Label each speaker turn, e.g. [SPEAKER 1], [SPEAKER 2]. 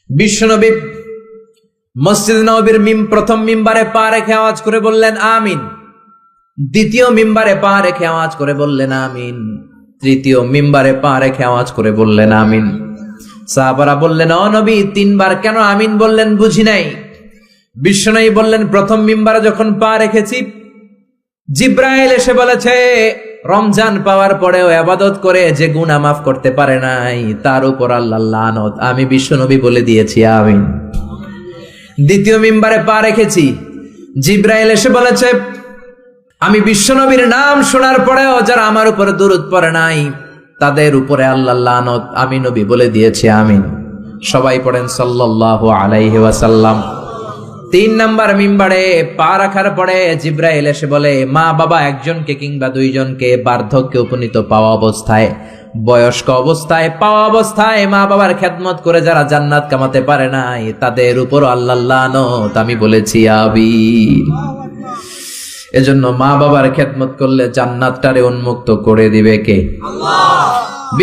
[SPEAKER 1] বিশ্বনবী মসজিদ নববীর প্রথম মিম্বারে পা রেখে আওয়াজ করে বললেন আমিন। দ্বিতীয় মিম্বারে পা রেখে আওয়াজ করে বললেন আমিন। তৃতীয় মিম্বারে পা রেখে আওয়াজ করে বললেন আমিন। সাহাবারা বললেন, ও নবী, তিনবার কেন আমিন বললেন বুঝি নাই। বিশ্বনবী বললেন, প্রথম মিম্বারে যখন পা রেখেছি, জিব্রাইল এসে বলেছে রমজান পাওয়ার পরেও ইবাদত করে যে গুনাহ মাফ করতে পারে নাই তার উপর আল্লাহর লানত। আমি বিশ্বনবী বলে দিয়েছি আমিন। দ্বিতীয় মিম্বারে পা রেখেছি, জিব্রাইল এসে বলেছে আমি বিশ্বনবীর নাম শোনার পরেও যারা আমার উপরে দুরূদ পড়ে নাই তাদের উপরে আল্লাহর লানত। আমি নবী বলে দিয়েছি আমিন। সবাই পড়েন সাল্লাল্লাহু আলাইহি ওয়াসাল্লাম। তিন নাম্বার মিম্বারে পা রাখার পরে জিব্রাইল এসে বলে, মা বাবা একজনকে কিংবা দুইজনকে বার্ধক্যে উপনীত পাওয়া অবস্থায়, বয়স্ক অবস্থায়, পাওয়া অবস্থায় মা বাবার খেদমত করে যারা জান্নাত কামাতে পারে নাই তাদের উপর আল্লাহর লানত। আমি বলেছি আমিন। এজন্য মা বাবার খেদমত করলে জান্নাতটারে উন্মুক্ত করে দিবে কে? আল্লাহ।